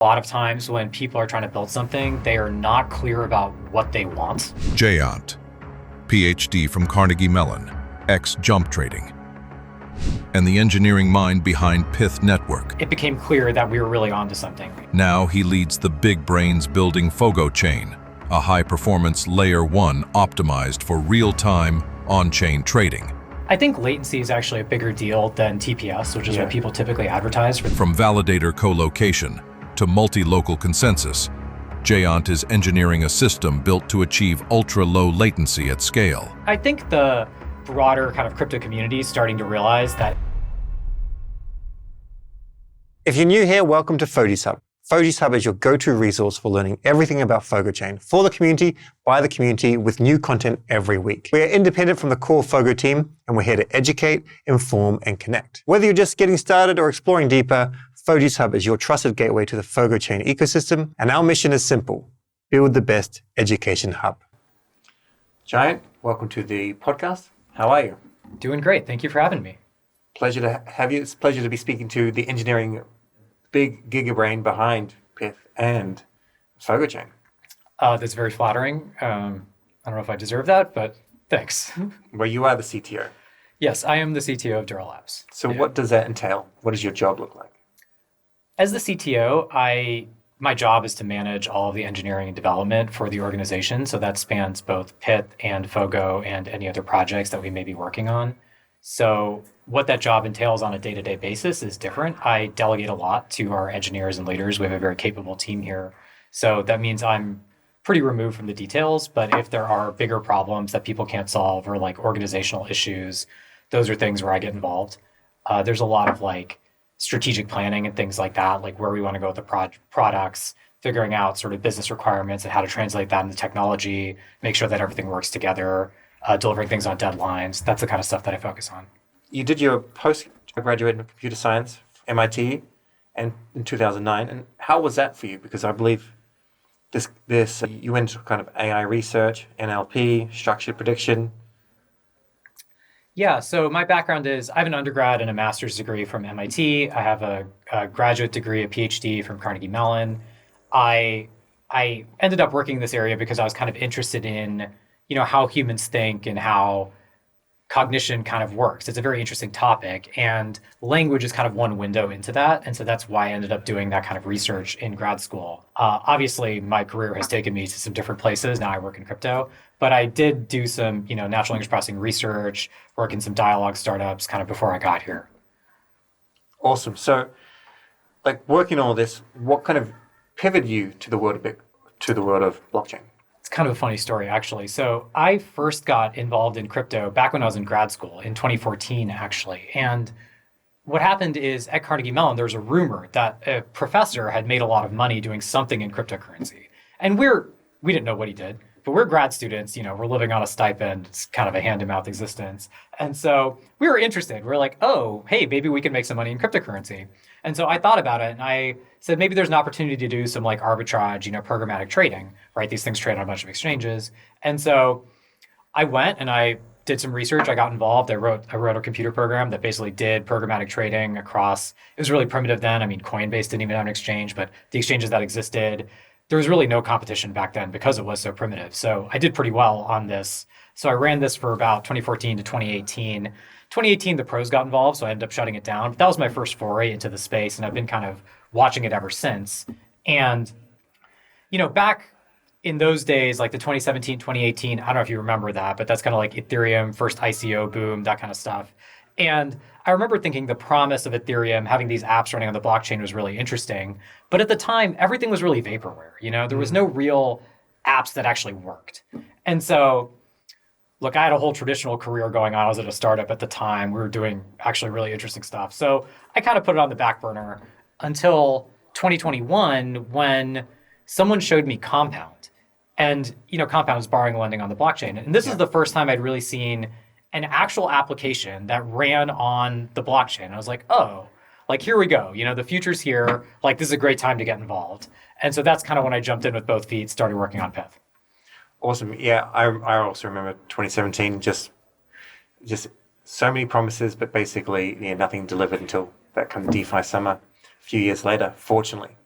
A lot of times when people are trying to build something, they are not clear about what they want. Jayant, PhD from Carnegie Mellon, ex-jump trading, and the engineering mind behind Pyth Network. It became clear that we were really onto something. Now he leads the big brains building Fogo Chain, a high-performance Layer 1 optimized for real-time, on-chain trading. I think latency is actually a bigger deal than TPS, which is what people typically advertise for. From Validator co-location to multi-local consensus, Jayant is engineering a system built to achieve ultra-low latency at scale. I think the broader kind of crypto community is starting to realize that. If you're new here, welcome to Fogy's Hub. Fogy's Hub is your go-to resource for learning everything about Fogo Chain for the community, by the community, with new content every week. We are independent from the core Fogo team, and we're here to educate, inform, and connect. Whether you're just getting started or exploring deeper, Fogy's Hub is your trusted gateway to the Fogo Chain ecosystem, and our mission is simple: build the best education hub. Jayant, welcome to the podcast. How are you? Doing great. Thank you for having me. Pleasure to have you. It's a pleasure to be speaking to the engineering big gigabrain behind Pyth and Fogo Chain. That's very flattering. I don't know if I deserve that, but thanks. Well, you are the CTO. Yes, I am the CTO of Douro Labs. So what does that entail? What does your job look like? As the CTO, my job is to manage all of the engineering and development for the organization. So that spans both Pyth and Fogo and any other projects that we may be working on. So what that job entails on a day-to-day basis is different. I delegate a lot to our engineers and leaders. We have a very capable team here. So that means I'm pretty removed from the details, but if there are bigger problems that people can't solve or like organizational issues, those are things where I get involved. There's a lot of like strategic planning and things like that, like where we want to go with the products, figuring out sort of business requirements and how to translate that into technology, make sure that everything works together, delivering things on deadlines. That's the kind of stuff that I focus on. You did your postgraduate in computer science, MIT, and in 2009. And how was that for you? Because I believe this you went into kind of AI research, NLP, structured prediction. Yeah, so my background is I have an undergrad and a master's degree from MIT. I have a graduate degree, a PhD from Carnegie Mellon. I ended up working in this area because I was kind of interested in, how humans think and how cognition kind of works. It's a very interesting topic, and language is kind of one window into that. And so that's why I ended up doing that kind of research in grad school. Obviously, my career has taken me to some different places. Now I work in crypto, but I did do some, natural language processing research, work in some dialogue startups kind of before I got here. Awesome. So, like working on all this, what kind of pivoted you to the world of blockchain? It's kind of a funny story, actually. So I first got involved in crypto back when I was in grad school in 2014, actually. And what happened is at Carnegie Mellon, there was a rumor that a professor had made a lot of money doing something in cryptocurrency. And we didn't know what he did, but we're grad students, we're living on a stipend. It's kind of a hand-to-mouth existence. And so we were interested. We're like, oh, hey, maybe we can make some money in cryptocurrency. And so I thought about it and I said, maybe there's an opportunity to do some like arbitrage, programmatic trading, right? These things trade on a bunch of exchanges. And so I went and I did some research. I got involved. I wrote a computer program that basically did programmatic trading across, it was really primitive then. I mean, Coinbase didn't even have an exchange, but the exchanges that existed, there was really no competition back then because it was so primitive. So I did pretty well on this. So I ran this for about 2014 to 2018. 2018, the pros got involved, so I ended up shutting it down. But that was my first foray into the space, and I've been kind of watching it ever since. And, back in those days, like the 2017, 2018, I don't know if you remember that, but that's kind of like Ethereum, first ICO boom, that kind of stuff. And I remember thinking the promise of Ethereum, having these apps running on the blockchain was really interesting. But at the time, everything was really vaporware. There was no real apps that actually worked. And so, look, I had a whole traditional career going on. I was at a startup at the time. We were doing actually really interesting stuff. So I kind of put it on the back burner until 2021 when someone showed me Compound. And, Compound is borrowing and lending on the blockchain. And this is the first time I'd really seen an actual application that ran on the blockchain. I was like, oh, like, here we go. The future's here. Like, this is a great time to get involved. And so that's kind of when I jumped in with both feet, started working on Pyth. Awesome. Yeah, I also remember 2017, just so many promises, but basically nothing delivered until that kind of DeFi summer a few years later, fortunately.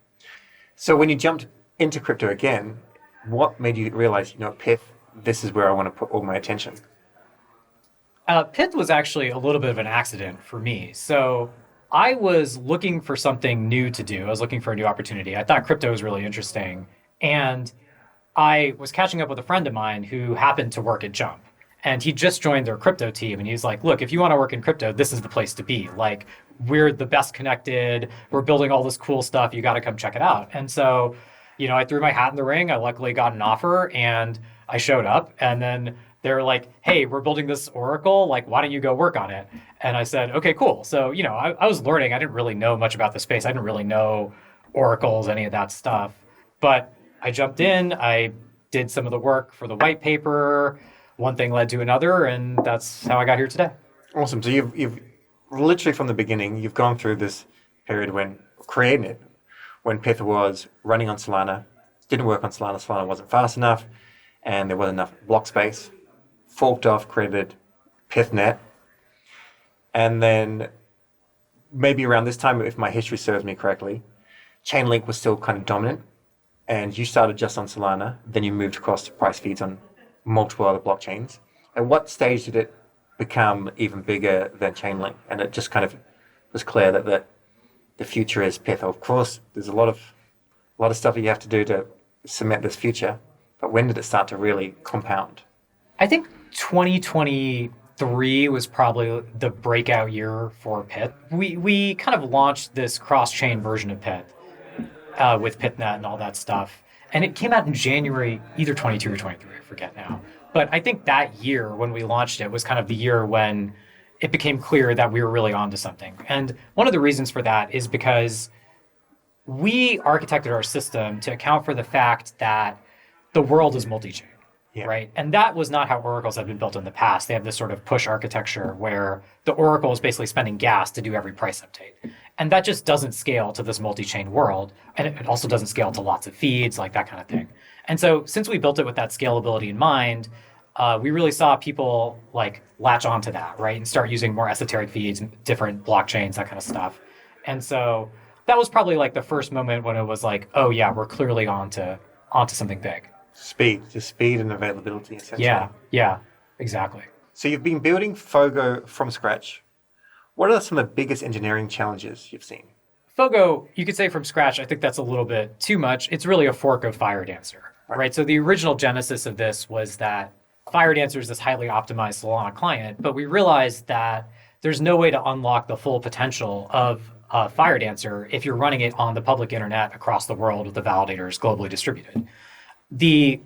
So when you jumped into crypto again, what made you realize, Pyth, this is where I want to put all my attention? Pyth was actually a little bit of an accident for me. So I was looking for something new to do. I was looking for a new opportunity. I thought crypto was really interesting. And I was catching up with a friend of mine who happened to work at Jump. And he just joined their crypto team. And he's like, look, if you want to work in crypto, this is the place to be. Like, we're the best connected. We're building all this cool stuff. You got to come check it out. And so, I threw my hat in the ring. I luckily got an offer and I showed up. And then they were like, hey, we're building this Oracle. Like, why don't you go work on it? And I said, okay, cool. So, I was learning. I didn't really know much about the space. I didn't really know oracles, any of that stuff. But I jumped in. I did some of the work for the white paper. One thing led to another, and that's how I got here today. Awesome. So you've literally from the beginning, you've gone through this period when creating it, when Pyth was running on Solana, didn't work on Solana, Solana wasn't fast enough, and there wasn't enough block space, forked off, created PythNet, and then maybe around this time, if my history serves me correctly, Chainlink was still kind of dominant, and you started just on Solana, then you moved across to price feeds on multiple other blockchains. At what stage did it become even bigger than Chainlink? And it just kind of was clear that the future is Pyth. Of course, there's a lot of stuff that you have to do to cement this future, but when did it start to really compound? I think 2023 was probably the breakout year for Pyth. We kind of launched this cross-chain version of Pyth with PythNet and all that stuff. And it came out in January, either 22 or 23, I forget now. But I think that year when we launched it was kind of the year when it became clear that we were really onto something. And one of the reasons for that is because we architected our system to account for the fact that the world is multi-chain, right? And that was not how oracles have been built in the past. They have this sort of push architecture where the oracle is basically spending gas to do every price update. And that just doesn't scale to this multi-chain world. And it also doesn't scale to lots of feeds, like that kind of thing. And so since we built it with that scalability in mind, we really saw people like latch onto that, right? And start using more esoteric feeds, different blockchains, that kind of stuff. And so that was probably like the first moment when it was like, oh yeah, we're clearly onto something big. Speed and availability, essentially. Yeah, exactly. So you've been building Fogo from scratch. What are some of the biggest engineering challenges you've seen? Fogo, you could say from scratch, I think that's a little bit too much. It's really a fork of FireDancer, right? So the original genesis of this was that FireDancer is this highly optimized Solana client, but we realized that there's no way to unlock the full potential of FireDancer if you're running it on the public internet across the world with the validators globally distributed. The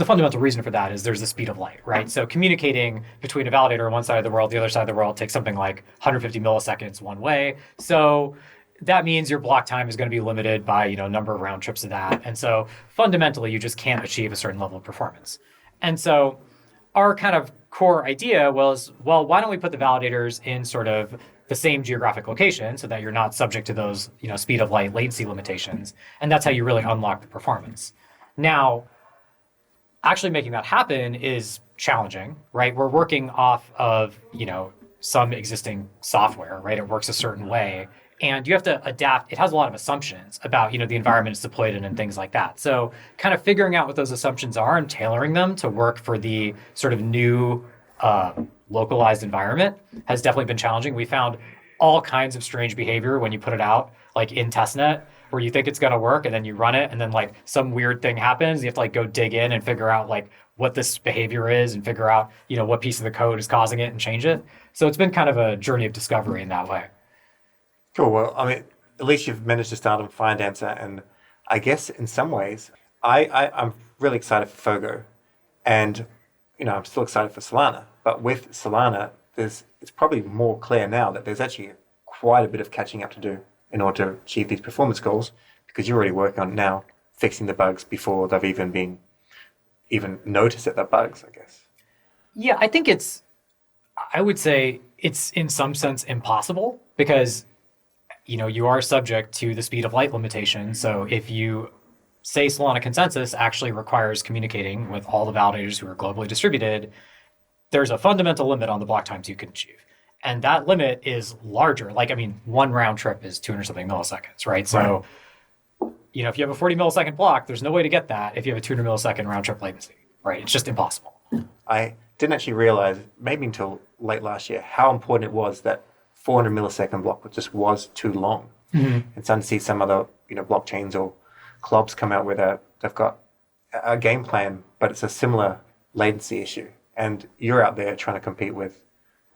fundamental reason for that is there's the speed of light, right? So communicating between a validator on one side of the world, the other side of the world takes something like 150 milliseconds one way. So that means your block time is going to be limited by, number of round trips of that. And so fundamentally, you just can't achieve a certain level of performance. And so our kind of core idea was, well, why don't we put the validators in sort of the same geographic location so that you're not subject to those, speed of light latency limitations. And that's how you really unlock the performance. Now, actually making that happen is challenging, right? We're working off of, some existing software, right? It works a certain way. And you have to adapt. It has a lot of assumptions about, the environment it's deployed in and things like that. So kind of figuring out what those assumptions are and tailoring them to work for the sort of new localized environment has definitely been challenging. We found all kinds of strange behavior when you put it out, like in testnet, where you think it's going to work and then you run it and then like some weird thing happens. You have to like go dig in and figure out like what this behavior is and figure out, what piece of the code is causing it and change it. So it's been kind of a journey of discovery in that way. Cool. Well, I mean, at least you've managed to start on FireDancer. And I guess in some ways, I'm really excited for Fogo. And, I'm still excited for Solana. But with Solana, it's probably more clear now that there's actually quite a bit of catching up to do in order to achieve these performance goals, because you're already working on now fixing the bugs before they've even noticed that they're bugs, I guess. Yeah, I would say it's in some sense impossible because, you are subject to the speed of light limitation. So if you say Solana consensus actually requires communicating with all the validators who are globally distributed, there's a fundamental limit on the block times you can achieve. And that limit is larger. One round trip is 200 something milliseconds, right? So, if you have a 40 millisecond block, there's no way to get that if you have a 200 millisecond round trip latency, right? It's just impossible. I didn't actually realize, maybe until late last year, how important it was that 400 millisecond block just was too long. And starting to see some other, blockchains or clubs come out where they've got a game plan, but it's a similar latency issue. And you're out there trying to compete with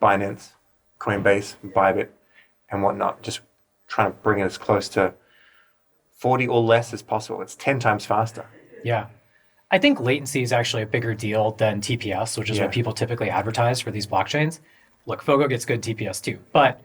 Binance, Coinbase, Bybit, and whatnot, just trying to bring it as close to 40 or less as possible. It's 10 times faster. Yeah. I think latency is actually a bigger deal than TPS, which is what people typically advertise for these blockchains. Look, Fogo gets good TPS too, but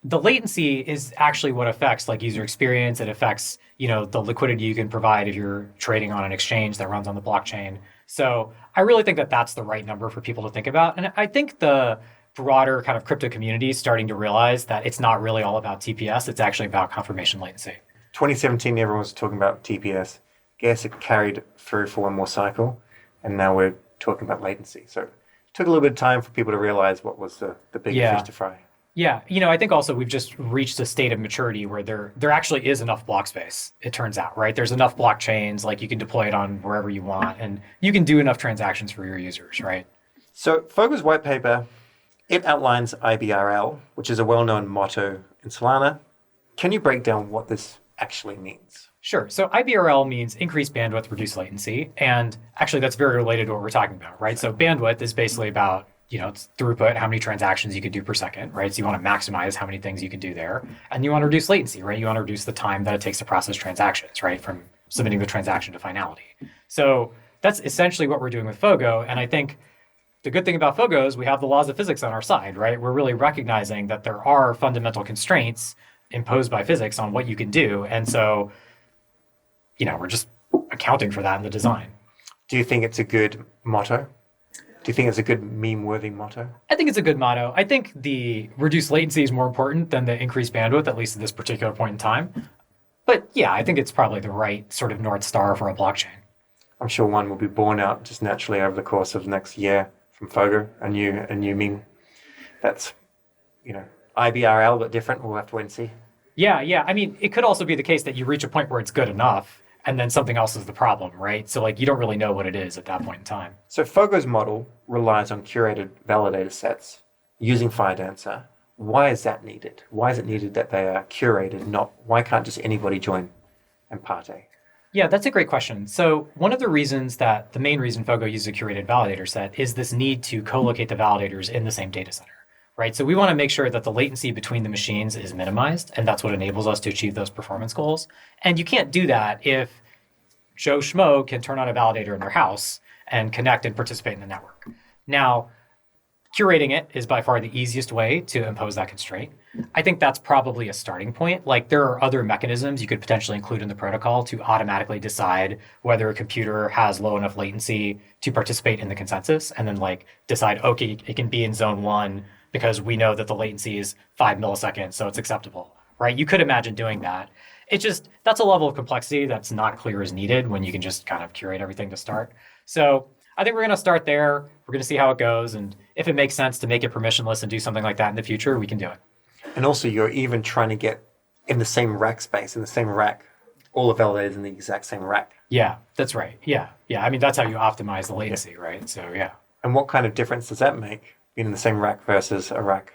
the latency is actually what affects like user experience. It affects, the liquidity you can provide if you're trading on an exchange that runs on the blockchain. So I really think that that's the right number for people to think about. And I think the broader kind of crypto community is starting to realize that it's not really all about TPS. It's actually about confirmation latency. 2017, everyone was talking about TPS. Guess it carried through for one more cycle. And now we're talking about latency. So it took a little bit of time for people to realize what was the big fish to fry. Yeah, I think also we've just reached a state of maturity where there actually is enough block space, it turns out, right? There's enough blockchains, like you can deploy it on wherever you want, and you can do enough transactions for your users, right? So Fogo's white paper, it outlines IBRL, which is a well-known motto in Solana. Can you break down what this actually means? Sure. So IBRL means increased bandwidth, reduced latency. And actually, that's very related to what we're talking about, right? So bandwidth is basically about it's throughput, how many transactions you can do per second, right? So you want to maximize how many things you can do there. And you want to reduce latency, right? You want to reduce the time that it takes to process transactions, right? From submitting the transaction to finality. So that's essentially what we're doing with Fogo. And I think the good thing about Fogo is we have the laws of physics on our side, right? We're really recognizing that there are fundamental constraints imposed by physics on what you can do. And so, we're just accounting for that in the design. Do you think it's a good motto? Do you think it's a good meme-worthy motto? I think it's a good motto. I think the reduced latency is more important than the increased bandwidth, at least at this particular point in time. But yeah, I think it's probably the right sort of North Star for a blockchain. I'm sure one will be born out just naturally over the course of the next year from Fogo, a new meme. That's, IBRL, but different. We'll have to wait and see. Yeah. I mean, it could also be the case that you reach a point where it's good enough, and then something else is the problem, right? So you don't really know what it is at that point in time. So Fogo's model relies on curated validator sets using Firedancer. Why is that needed? Why is it needed that they are curated? Why can't just anybody join and partake? Yeah, that's a great question. So one of the main reason Fogo uses a curated validator set is this need to co-locate the validators in the same data center, right? So we want to make sure that the latency between the machines is minimized, and that's what enables us to achieve those performance goals. And you can't do that if Joe Schmo can turn on a validator in their house and connect and participate in the network. Now, curating it is by far the easiest way to impose that constraint. I think that's probably a starting point. There are other mechanisms you could potentially include in the protocol to automatically decide whether a computer has low enough latency to participate in the consensus, and then decide, okay, it can be in zone 1 because we know that the latency is 5 milliseconds, so it's acceptable, right? You could imagine doing that. It's just, that's a level of complexity that's not clear as needed when you can just kind of curate everything to start. So I think we're going to start there. We're going to see how it goes. And if it makes sense to make it permissionless and do something like that in the future, we can do it. And also, you're even trying to get in the same rack space, in the same rack, all the validators in the exact same rack. Yeah, that's right. Yeah. I mean, that's how you optimize the latency, right? So, yeah. And what kind of difference does that make being in the same rack versus a rack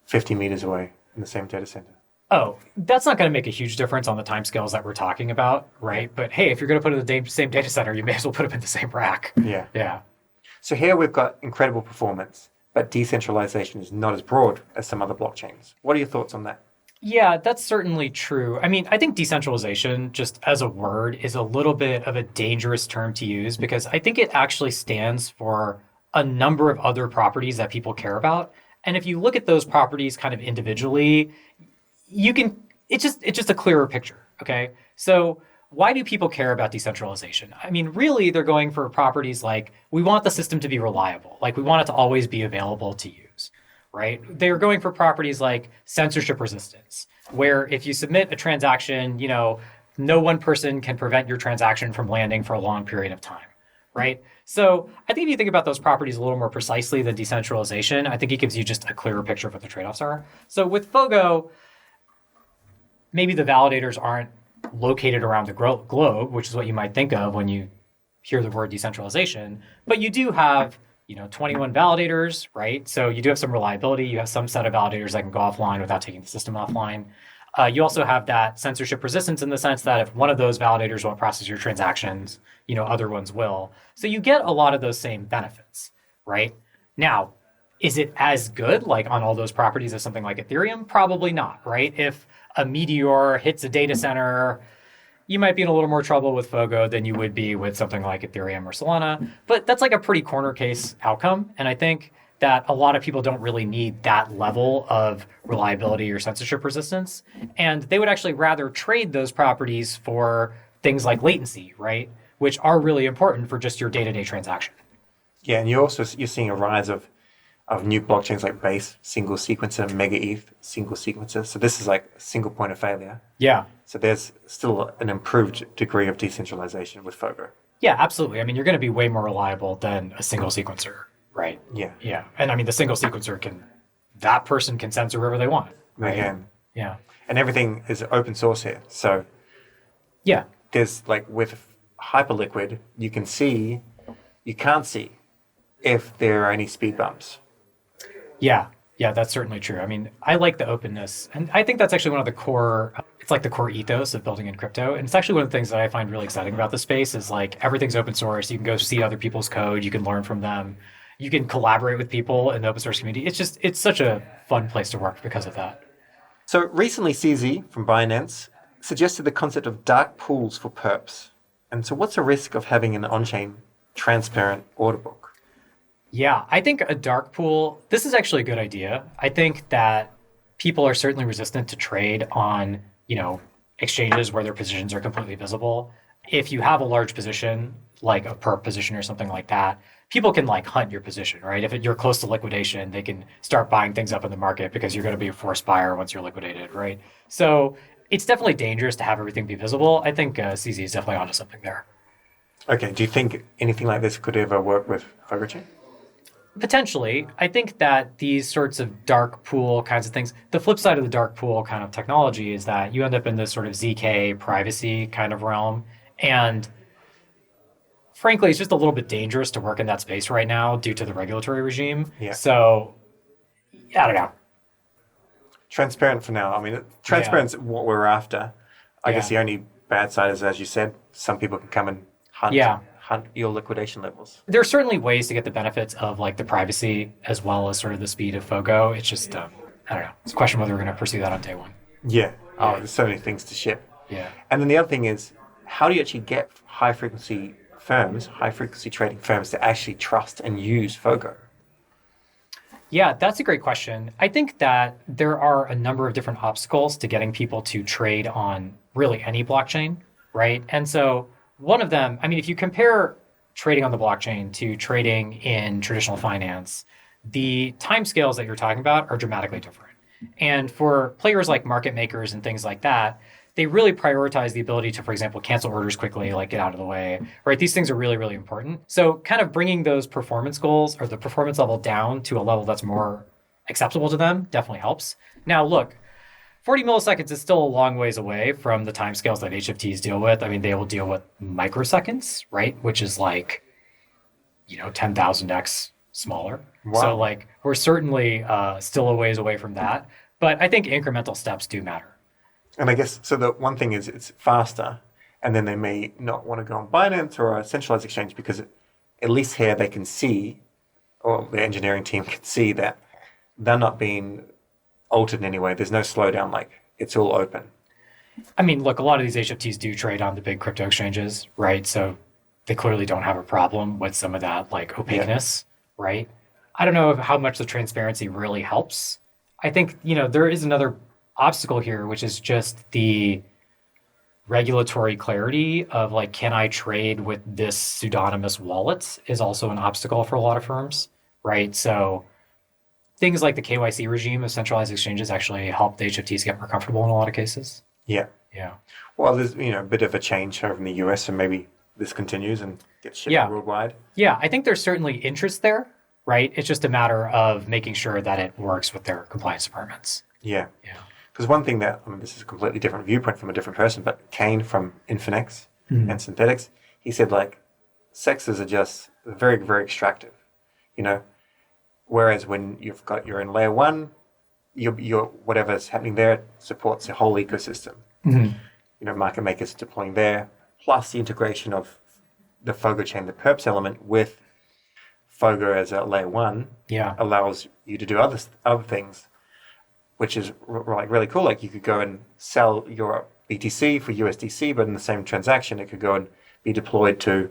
50 meters away in the same data center? Oh, that's not going to make a huge difference on the timescales that we're talking about, right? But hey, if you're going to put it in the same data center, you may as well put them in the same rack. Yeah. So here we've got incredible performance, but decentralization is not as broad as some other blockchains. What are your thoughts on that? Yeah, that's certainly true. I mean, I think decentralization, just as a word, is a little bit of a dangerous term to use because I think it actually stands for a number of other properties that people care about. And if you look at those properties kind of individually, it's just a clearer picture, okay? So why do people care about decentralization? I mean, really, they're going for properties like, we want the system to be reliable. We want it to always be available to use, right? They're going for properties like censorship resistance, where if you submit a transaction, no one person can prevent your transaction from landing for a long period of time, right? So I think if you think about those properties a little more precisely than decentralization, I think it gives you just a clearer picture of what the trade-offs are. So with Fogo, maybe the validators aren't not located around the globe, which is what you might think of when you hear the word decentralization, but you do have 21 validators, right? So you do have some reliability. You have some set of validators that can go offline without taking the system offline. You also have that censorship resistance in the sense that if one of those validators won't process your transactions, other ones will. So you get a lot of those same benefits, right? Now, is it as good like on all those properties as something like Ethereum? Probably not, right? If a meteor hits a data center, you might be in a little more trouble with Fogo than you would be with something like Ethereum or Solana. But that's like a pretty corner case outcome. And I think that a lot of people don't really need that level of reliability or censorship resistance. And they would actually rather trade those properties for things like latency, right? Which are really important for just your day-to-day transaction. Yeah, and you're seeing a rise of new blockchains like Base, single sequencer, Mega ETH, single sequencer. So this is like a single point of failure. Yeah. So there's still an improved degree of decentralization with Fogo. Yeah, absolutely. I mean, you're going to be way more reliable than a single sequencer, right? Yeah. Yeah. And I mean, the single sequencer that person can censor wherever they want. Right? Again. Yeah. And everything is open source here. So yeah, there's like with Hyperliquid, you can't see if there are any speed bumps. Yeah, that's certainly true. I mean, I like the openness. And I think that's actually one of the it's like the core ethos of building in crypto. And it's actually one of the things that I find really exciting about the space is like everything's open source. You can go see other people's code. You can learn from them. You can collaborate with people in the open source community. It's such a fun place to work because of that. So recently CZ from Binance suggested the concept of dark pools for perps. And so what's the risk of having an on-chain transparent order book? Yeah, I think a dark pool, this is actually a good idea. I think that people are certainly resistant to trade on, exchanges where their positions are completely visible. If you have a large position, like a perp position or something like that, people can like hunt your position, right? If you're close to liquidation, they can start buying things up in the market because you're going to be a forced buyer once you're liquidated, right? So it's definitely dangerous to have everything be visible. I think CZ is definitely onto something there. Okay, do you think anything like this could ever work with Fogo Chain? Potentially. I think that these sorts of dark pool kinds of things, the flip side of the dark pool kind of technology is that you end up in this sort of ZK privacy kind of realm. And frankly, it's just a little bit dangerous to work in that space right now due to the regulatory regime. Yeah. So, I don't know. Transparent for now. I mean, transparent's what we're after. I guess the only bad side is, as you said, some people can come and hunt your liquidation levels. There are certainly ways to get the benefits of like the privacy as well as sort of the speed of Fogo. It's just, I don't know. It's a question whether we're going to pursue that on day one. Yeah. Oh, there's so many things to ship. Yeah. And then the other thing is, how do you actually get high frequency trading firms to actually trust and use Fogo? Yeah, that's a great question. I think that there are a number of different obstacles to getting people to trade on really any blockchain, right? And so one of them, I mean, if you compare trading on the blockchain to trading in traditional finance, the timescales that you're talking about are dramatically different. And for players like market makers and things like that, they really prioritize the ability to, for example, cancel orders quickly, like get out of the way, right? These things are really, really important. So kind of bringing those performance goals or the performance level down to a level that's more acceptable to them definitely helps. Now, look, 40 milliseconds is still a long ways away from the timescales that HFTs deal with. I mean, they will deal with microseconds, right? Which is like, 10,000x smaller. Wow. So like, we're certainly still a ways away from that. But I think incremental steps do matter. And I guess, so the one thing is it's faster, and then they may not want to go on Binance or a centralized exchange because at least here they can see, or the engineering team can see that they're not being altered in any way. There's no slowdown, like it's all open. I mean, look, a lot of these HFTs do trade on the big crypto exchanges, right? So they clearly don't have a problem with some of that like opaqueness, right? I don't know how much the transparency really helps. I think, there is another obstacle here, which is just the regulatory clarity of like, can I trade with this pseudonymous wallet is also an obstacle for a lot of firms, right? So things like the KYC regime of centralized exchanges actually help the HFTs get more comfortable in a lot of cases. Yeah. Yeah. Well, there's, a bit of a change over in the US, so maybe this continues and gets shipped worldwide. Yeah, I think there's certainly interest there, right? It's just a matter of making sure that it works with their compliance departments. Yeah. Yeah. Because one thing that, I mean, this is a completely different viewpoint from a different person, but Kane from Infinex and Synthetics, he said like, CEXes are just very, very extractive, you know? Whereas when you're in layer one, your whatever's happening there supports the whole ecosystem. You know, market makers deploying there, plus the integration of the Fogo chain, the perps element with Fogo as a layer one allows you to do other things, which is like really cool. Like you could go and sell your BTC for USDC, but in the same transaction, it could go and be deployed to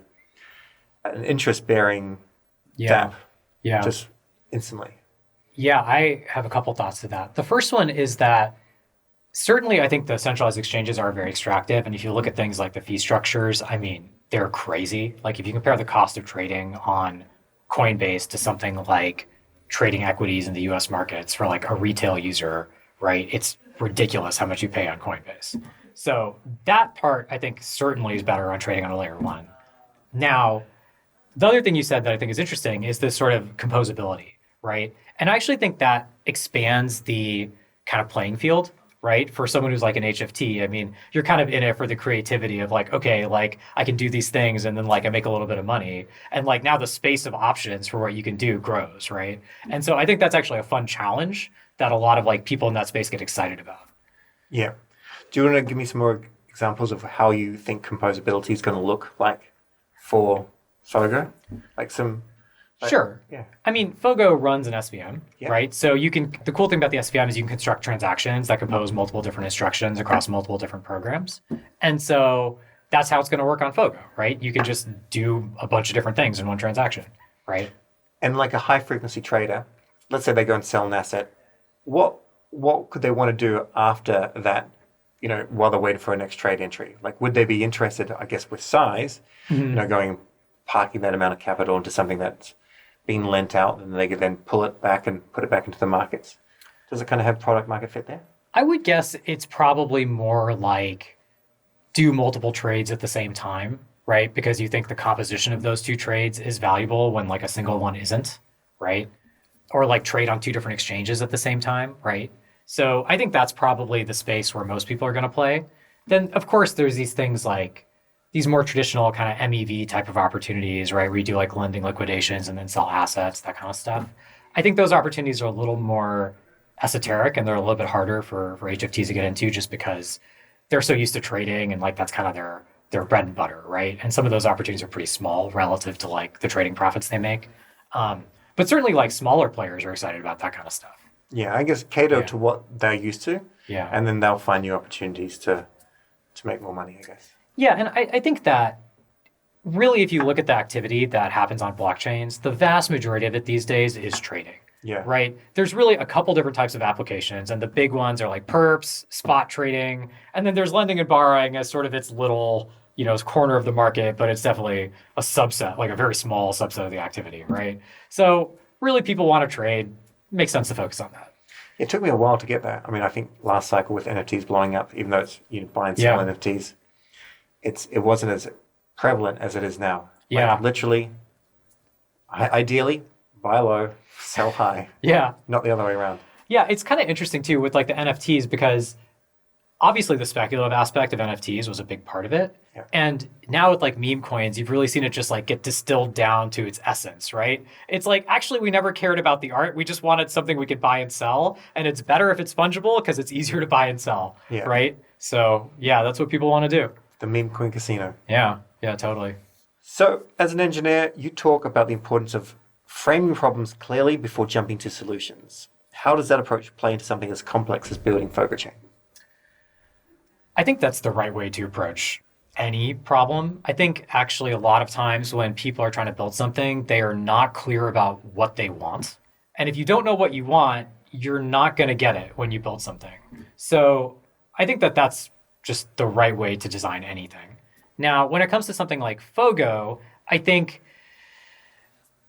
an interest-bearing DApp just instantly. Yeah, I have a couple thoughts to that. The first one is that certainly I think the centralized exchanges are very extractive. And if you look at things like the fee structures, I mean, they're crazy. Like if you compare the cost of trading on Coinbase to something like trading equities in the US markets for like a retail user, right? It's ridiculous how much you pay on Coinbase. So that part I think certainly is better on trading on a layer one. Now, the other thing you said that I think is interesting is this sort of composability, right? And I actually think that expands the kind of playing field, right? For someone who's like an HFT, I mean, you're kind of in it for the creativity of like, okay, like I can do these things and then like I make a little bit of money. And like now the space of options for what you can do grows, right? And so I think that's actually a fun challenge that a lot of like people in that space get excited about. Yeah. Do you want to give me some more examples of how you think composability is going to look like for Fogo? Like some... Sure. Yeah. I mean, Fogo runs an SVM, right? So you can, the cool thing about the SVM is you can construct transactions that compose multiple different instructions across multiple different programs. And so that's how it's going to work on Fogo, right? You can just do a bunch of different things in one transaction, right? And like a high frequency trader, let's say they go and sell an asset. What could they want to do after that, you know, while they're waiting for a next trade entry? Like, would they be interested, I guess, with size, you know, going and parking that amount of capital into something that's being lent out, and they could then pull it back and put it back into the markets? Does it kind of have product market fit there? I would guess it's probably more like do multiple trades at the same time, right? Because you think the composition of those two trades is valuable when like a single one isn't, right? Or like trade on two different exchanges at the same time, right? So I think that's probably the space where most people are going to play. Then, of course, there's these things like these more traditional kind of MEV type of opportunities, right? Where you do like lending liquidations and then sell assets, that kind of stuff. I think those opportunities are a little more esoteric and they're a little bit harder for HFTs to get into just because they're so used to trading and like that's kind of their bread and butter, right? And some of those opportunities are pretty small relative to like the trading profits they make. But certainly like smaller players are excited about that kind of stuff. Yeah, I guess cater to what they're used to. Yeah. And then they'll find new opportunities to make more money, I guess. Yeah, and I think that really if you look at the activity that happens on blockchains, the vast majority of it these days is trading. Yeah. Right? There's really a couple different types of applications, and the big ones are like perps, spot trading, and then there's lending and borrowing as sort of its little, you know, corner of the market, but it's definitely a subset, like a very small subset of the activity, right? So really people want to trade. It makes sense to focus on that. It took me a while to get there. I mean, I think last cycle with NFTs blowing up, even though it's buy and sell NFTs, it wasn't as prevalent as it is now. Yeah. Like, literally, ideally, buy low, sell high. Yeah. Not the other way around. Yeah, it's kind of interesting too with like the NFTs because obviously the speculative aspect of NFTs was a big part of it. Yeah. And now with like meme coins, you've really seen it just like get distilled down to its essence, right? It's like, actually, we never cared about the art. We just wanted something we could buy and sell. And it's better if it's fungible because it's easier to buy and sell, right? So yeah, that's what people want to do. The meme coin casino. Yeah, totally. So as an engineer, you talk about the importance of framing problems clearly before jumping to solutions. How does that approach play into something as complex as building Fogo Chain? I think that's the right way to approach any problem. I think actually a lot of times when people are trying to build something, they are not clear about what they want. And if you don't know what you want, you're not going to get it when you build something. So I think that that's just the right way to design anything. Now, when it comes to something like Fogo, I think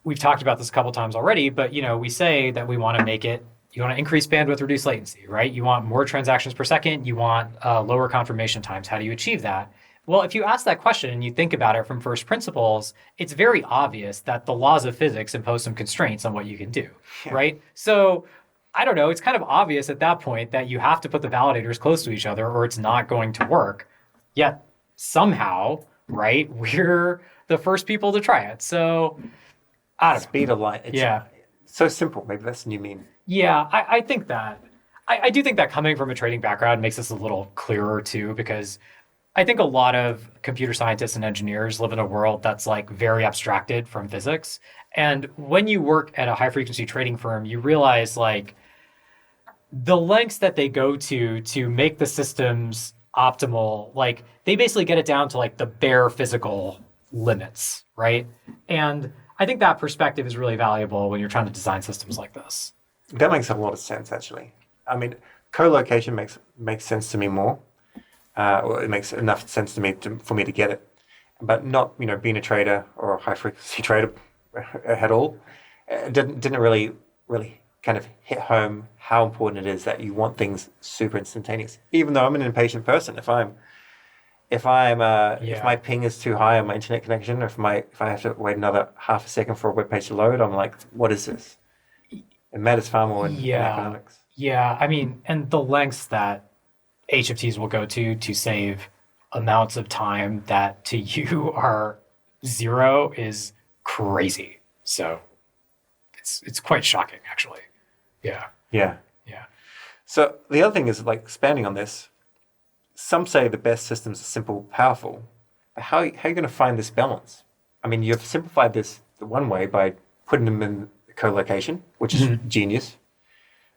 we've talked about this a couple times already, but you know, we say that we want to make it, you want to increase bandwidth, reduce latency, right? You want more transactions per second, you want lower confirmation times. How do you achieve that? Well, if you ask that question and you think about it from first principles, it's very obvious that the laws of physics impose some constraints on what you can do, right? So I don't know, it's kind of obvious at that point that you have to put the validators close to each other or it's not going to work. Yet somehow, right, we're the first people to try it. So I don't know. Speed of light. It's Yeah. so simple. Maybe that's the new meme. Yeah, I think that. I do think that coming from a trading background makes this a little clearer too, because I think a lot of computer scientists and engineers live in a world that's like very abstracted from physics. And when you work at a high frequency trading firm, you realize like the lengths that they go to make the systems optimal, like they basically get it down to like the bare physical limits, right? And I think that perspective is really valuable when you're trying to design systems like this. That makes a lot of sense, actually. I mean, co-location makes sense to me more. Or it makes enough sense to me for me to get it, but not being a trader or a high frequency trader at all. It didn't really kind of hit home how important it is that you want things super instantaneous. Even though I'm an impatient person, if my ping is too high on my internet connection, or if I have to wait another half a second for a web page to load, I'm like, what is this? It matters far more in economics. Yeah, I mean, and the lengths that HFTs will go to save amounts of time that to you are zero is crazy. So it's quite shocking, actually. Yeah. Yeah. Yeah. So the other thing is like expanding on this. Some say the best systems are simple, powerful. But how are you going to find this balance? I mean, you've simplified this the one way by putting them in co-location, which is genius.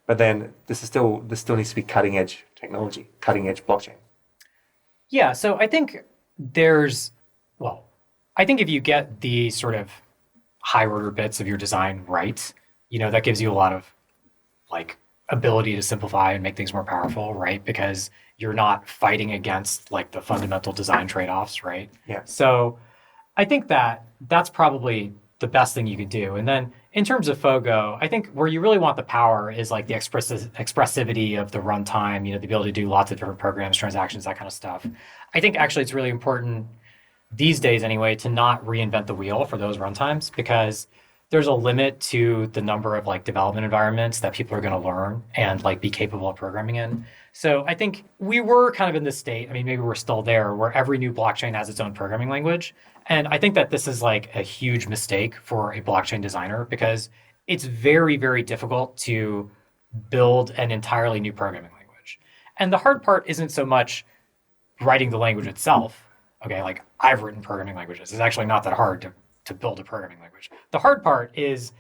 But then this still needs to be cutting edge technology, cutting edge blockchain. Yeah. So I think I think if you get the sort of high order bits of your design right, that gives you a lot of like ability to simplify and make things more powerful, right? Because you're not fighting against like the fundamental design trade-offs, right? Yeah. So I think that's probably the best thing you could do. And then in terms of Fogo, I think where you really want the power is like the expressivity of the runtime, the ability to do lots of different programs, transactions, that kind of stuff. I think actually it's really important these days anyway to not reinvent the wheel for those runtimes, because there's a limit to the number of like development environments that people are going to learn and like be capable of programming in. So I think we were kind of in this state, I mean, maybe we're still there, where every new blockchain has its own programming language. And I think that this is like a huge mistake for a blockchain designer, because it's very, very difficult to build an entirely new programming language. And the hard part isn't so much writing the language itself. Okay, like I've written programming languages. It's actually not that hard to build a programming language. The hard part is,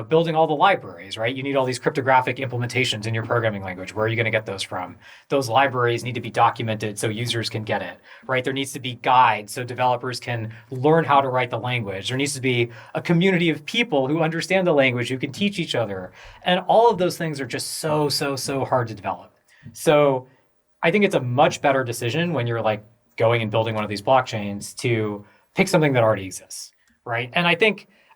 building all the libraries, right? You need all these cryptographic implementations in your programming language. Where are you going to get those from? Those libraries need to be documented so users can get it, right? There needs to be guides so developers can learn how to write the language. There needs to be a community of people who understand the language, who can teach each other. And all of those things are just so hard to develop. So I think it's a much better decision when you're like going and building one of these blockchains to pick something that already exists, right? And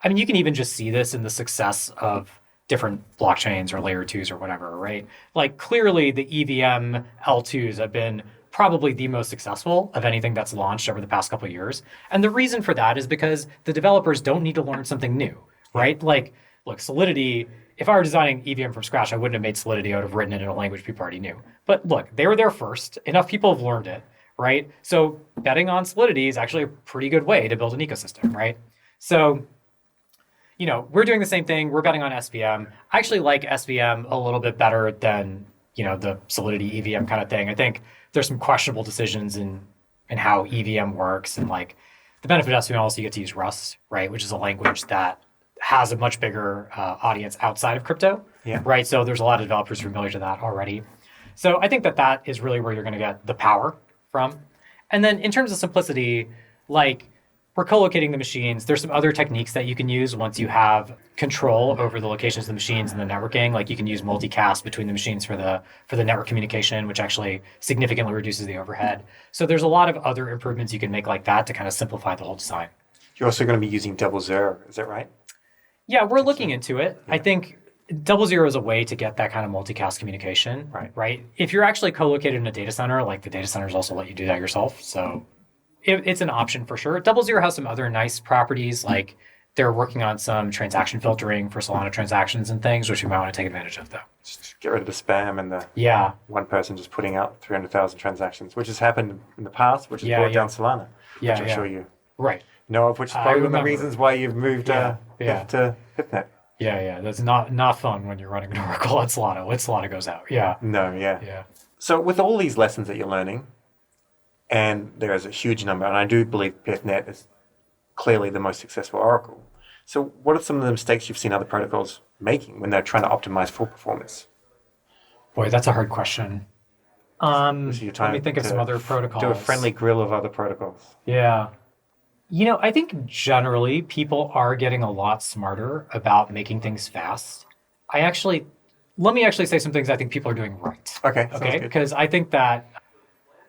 I mean, you can even just see this in the success of different blockchains or layer twos or whatever, right? Like clearly the EVM L2s have been probably the most successful of anything that's launched over the past couple of years. And the reason for that is because the developers don't need to learn something new, right? Like, look, Solidity, if I were designing EVM from scratch, I wouldn't have made Solidity. I would have written it in a language people already knew. But look, they were there first. Enough people have learned it, right? So betting on Solidity is actually a pretty good way to build an ecosystem, right? So we're doing the same thing. We're betting on SVM. I actually like SVM a little bit better than, the Solidity EVM kind of thing. I think there's some questionable decisions in how EVM works. And like the benefit of SVM also, you get to use Rust, right? Which is a language that has a much bigger audience outside of crypto, right? So there's a lot of developers familiar to that already. So I think that is really where you're going to get the power from. And then in terms of simplicity, like, we're co-locating the machines. There's some other techniques that you can use once you have control over the locations of the machines and the networking. Like you can use multicast between the machines for the network communication, which actually significantly reduces the overhead. So there's a lot of other improvements you can make like that to kind of simplify the whole design. You're also going to be using 00, is that right? Yeah, we're looking into it. Yeah. I think 00 is a way to get that kind of multicast communication, right? If you're actually co-located in a data center, like the data centers also let you do that yourself. So it's an option for sure. 00 has some other nice properties, like They're working on some transaction filtering for Solana transactions and things, which we might want to take advantage of, though. Just get rid of the spam and the Yeah, one person just putting out 300,000 transactions, which has happened in the past, which has Yeah, brought yeah. down Solana, Yeah, which I'm yeah. sure you right. know of, which is I probably one of the remember. reasons why you've moved Yeah. to HIPNet. Yeah. That's not fun when you're running an Oracle at Solana. When Solana goes out. Yeah. No, yeah. Yeah. So with all these lessons that you're learning, and there is a huge number, and I do believe PithNet is clearly the most successful Oracle. So what are some of the mistakes you've seen other protocols making when they're trying to optimize for performance? Boy, that's a hard question. So you're Let trying me think of to some other protocols. do a friendly grill of other protocols. Yeah. I think generally people are getting a lot smarter about making things fast. Let me actually say some things I think people are doing right. Okay, sounds Okay. good. Because I think that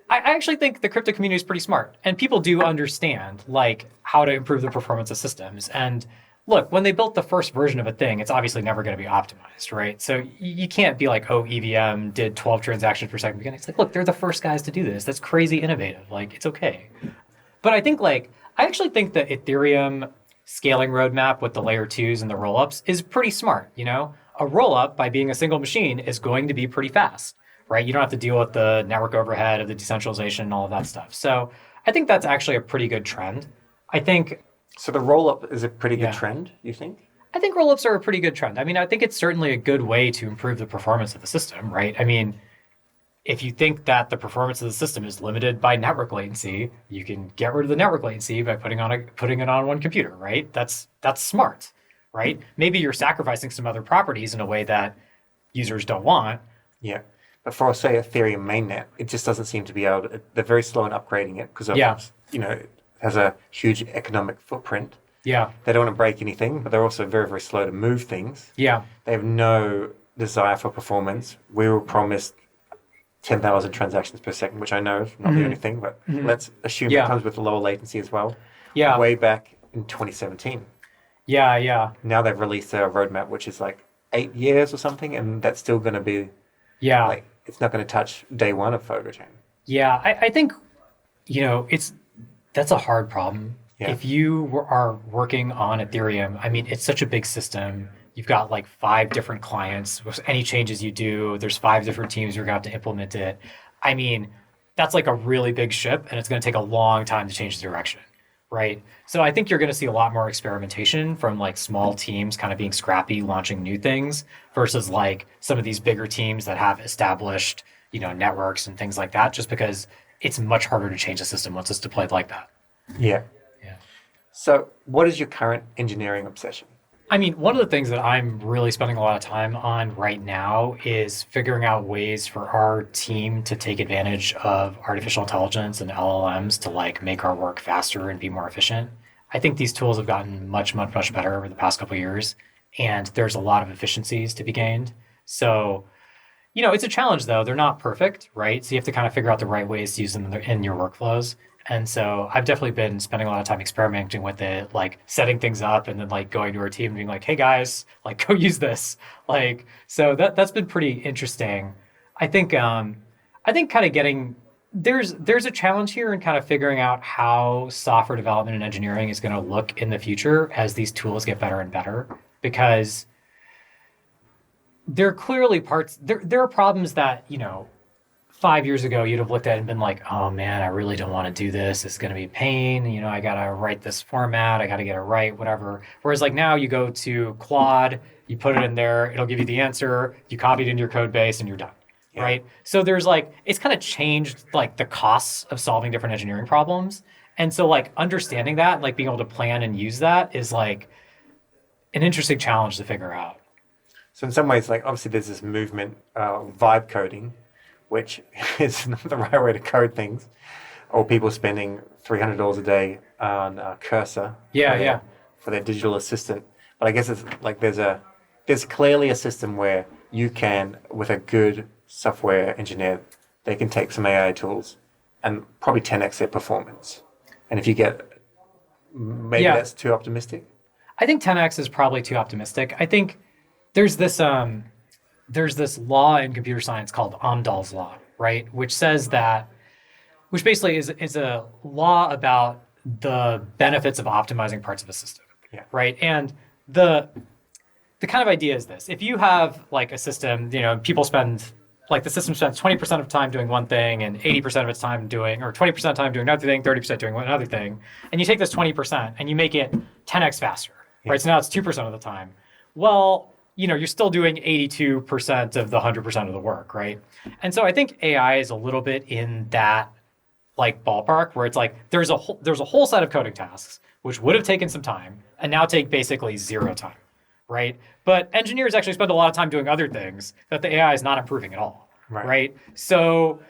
I actually think the crypto community is pretty smart and people do understand like how to improve the performance of systems. And look, when they built the first version of a thing, it's obviously never going to be optimized, right? So you can't be like, oh, EVM did 12 transactions per second beginning. It's like, look, they're the first guys to do this. That's crazy innovative. Like, it's okay. But I think I actually think the Ethereum scaling roadmap with the layer twos and the rollups is pretty smart. A rollup by being a single machine is going to be pretty fast, right? You don't have to deal with the network overhead of the decentralization and all of that stuff. So I think that's actually a pretty good trend. I think So the roll-up is a pretty good Yeah. trend, you think? rollups are a pretty good trend. I mean, I think it's certainly a good way to improve the performance of the system, right? I mean, if you think that the performance of the system is limited by network latency, you can get rid of the network latency by putting it on one computer, right? That's smart, right? Maybe you're sacrificing some other properties in a way that users don't want. Yeah. But for, say, Ethereum mainnet, it just doesn't seem to be able to, they're very slow in upgrading it because of, Yeah. it has a huge economic footprint. Yeah, They don't want to break anything, but they're also very, very slow to move things. yeah, They have no desire for performance. We were promised 10,000 transactions per second, which I know is not the only thing, but let's assume Yeah. it comes with lower latency as well. yeah, Way back in 2017. yeah. Now they've released a roadmap, which is like 8 years or something, and that's still going to be Yeah. it's not going to touch day one of Fogo Chain. Yeah, I think, that's a hard problem. Yeah. If you are working on Ethereum, I mean, it's such a big system. You've got like 5 different clients. With any changes you do, there's 5 different teams who are going to have to implement it. I mean, that's like a really big ship, and it's going to take a long time to change the direction, right? So I think you're going to see a lot more experimentation from like small teams kind of being scrappy, launching new things versus like some of these bigger teams that have established, networks and things like that, just because it's much harder to change the system once it's deployed like that. Yeah. Yeah. So, what is your current engineering obsession? I mean, one of the things that I'm really spending a lot of time on right now is figuring out ways for our team to take advantage of artificial intelligence and LLMs to like make our work faster and be more efficient. I think these tools have gotten much, much, much better over the past couple of years, and there's a lot of efficiencies to be gained. So, it's a challenge though. They're not perfect, right? So you have to kind of figure out the right ways to use them in your workflows. And so I've definitely been spending a lot of time experimenting with it, like setting things up and then like going to our team and being like, hey guys, like go use this. So that's been pretty interesting. I think kind of there's a challenge here in kind of figuring out how software development and engineering is going to look in the future as these tools get better and better, because there are clearly there are problems that, 5 years ago, you'd have looked at it and been like, oh man, I really don't want to do this. It's going to be a pain. I got to write this format. I got to get it right, whatever. Whereas like now you go to Claude, you put it in there, it'll give you the answer, you copy it into your code base and you're done. Yeah. Right. So there's it's kind of changed like the costs of solving different engineering problems. And so like understanding that, like being able to plan and use that is like an interesting challenge to figure out. So, in some ways, like obviously, there's this movement, vibe coding, which is not the right way to code things, or people spending $300 a day on Cursor for their digital assistant. But I guess it's like there's clearly a system where you can, with a good software engineer, they can take some AI tools and probably 10x their performance. And if you get, maybe that's too optimistic. I think 10x is probably too optimistic. I think there's this law in computer science called Amdahl's law, right? Which basically is a law about the benefits of optimizing parts of a system. Yeah. right? And the kind of idea is this: if you have like a system, people spend like the system spends 20% of time doing one thing and 80% of its time doing, or 20% of time doing another thing, 30% doing another thing, and you take this 20% and you make it 10x faster, right? So now it's 2% of the time. Well, you're still doing 82% of the 100% of the work, right? And so I think AI is a little bit in that like ballpark where it's like there's a whole set of coding tasks which would have taken some time and now take basically zero time, right? But engineers actually spend a lot of time doing other things that the AI is not improving at all, right? So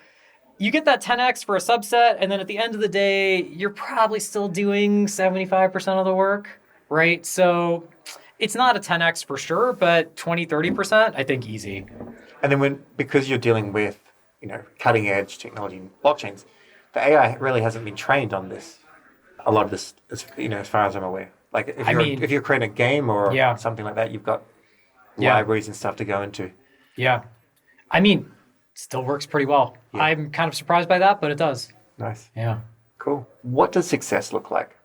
you get that 10x for a subset, and then at the end of the day, you're probably still doing 75% of the work, right? So it's not a 10x for sure, but 20, 30%, I think easy. And then because you're dealing with, cutting edge technology and blockchains, the AI really hasn't been trained on this. A lot of this, as far as I'm aware. Like if you're creating a game or something like that, you've got libraries and stuff to go into. Yeah. Still works pretty well. Yeah. I'm kind of surprised by that, but it does. Nice. Yeah. Cool. What does success look like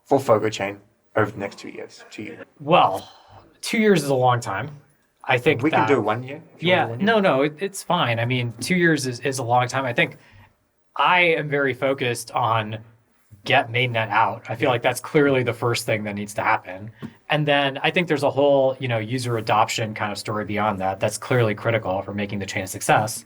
for Fogo Chain over the next 2 years to you? Well, 2 years is a long time. I think we can do 1 year. Yeah. No, it's fine. 2 years is a long time. I think I am very focused on get mainnet out. I feel like that's clearly the first thing that needs to happen. And then I think there's a whole, user adoption kind of story beyond that. That's clearly critical for making the chain a success.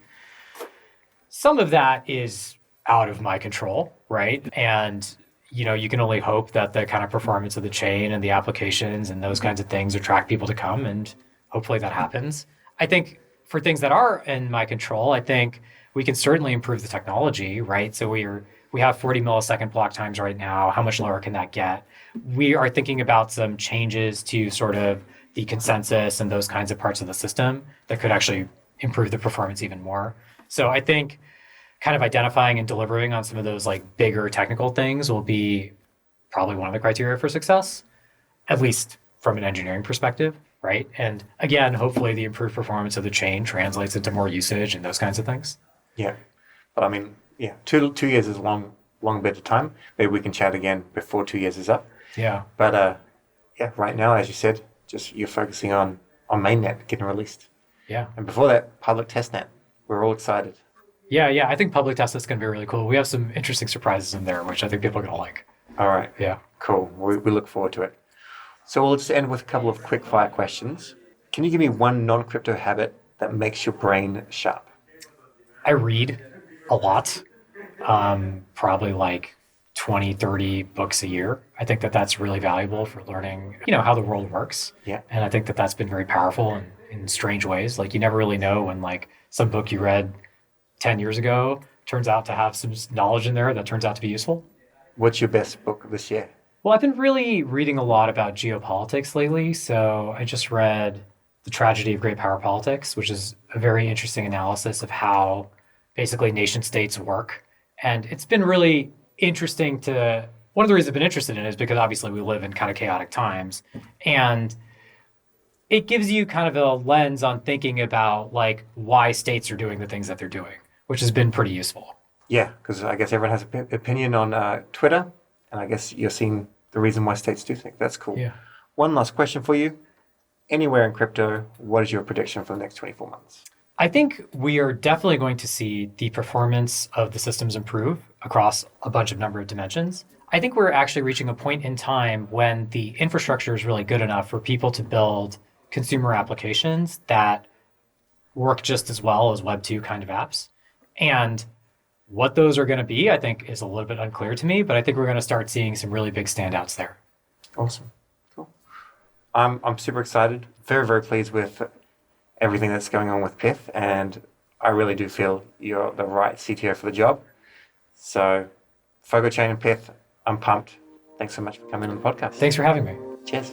Some of that is out of my control, right? And, you can only hope that the kind of performance of the chain and the applications and those kinds of things attract people to come, and hopefully that happens. I think for things that are in my control, I think we can certainly improve the technology, right? So we have 40 millisecond block times right now. How much lower can that get? We are thinking about some changes to sort of the consensus and those kinds of parts of the system that could actually improve the performance even more. So I think kind of identifying and delivering on some of those like bigger technical things will be probably one of the criteria for success, at least from an engineering perspective, right? And again, hopefully the improved performance of the chain translates into more usage and those kinds of things. Yeah. But 2 years is a long bit of time. Maybe we can chat again before 2 years is up. Yeah. But right now, as you said, just you're focusing on mainnet getting released. Yeah. And before that, public testnet. We're all excited. Yeah. I think public testnet's going to be really cool. We have some interesting surprises in there, which I think people are going to like. All right. Yeah. Cool. We look forward to it. So we'll just end with a couple of quick fire questions. Can you give me one non-crypto habit that makes your brain sharp? I read a lot, probably like 20, 30 books a year. I think that that's really valuable for learning, how the world works. Yeah. And I think that that's been very powerful in strange ways. Like you never really know when like some book you read 10 years ago turns out to have some knowledge in there that turns out to be useful. What's your best book this year? Well, I've been really reading a lot about geopolitics lately. So I just read The Tragedy of Great Power Politics, which is a very interesting analysis of how basically nation states work. And it's been really interesting one of the reasons I've been interested in it is because obviously we live in kind of chaotic times. And it gives you kind of a lens on thinking about like why states are doing the things that they're doing, which has been pretty useful. Yeah, because I guess everyone has an opinion on Twitter. And I guess you're seeing the reason why states do things. That's cool. Yeah. One last question for you. Anywhere in crypto, what is your prediction for the next 24 months? I think we are definitely going to see the performance of the systems improve across a bunch of number of dimensions. I think we're actually reaching a point in time when the infrastructure is really good enough for people to build consumer applications that work just as well as Web 2 kind of apps. And what those are going to be, I think, is a little bit unclear to me, but I think we're going to start seeing some really big standouts there. Awesome. Cool. I'm super excited. Very, very pleased with everything that's going on with Pyth, and I really do feel you're the right CTO for the job. So, Fogo Chain and Pyth, I'm pumped. Thanks so much for coming on the podcast. Thanks for having me. Cheers.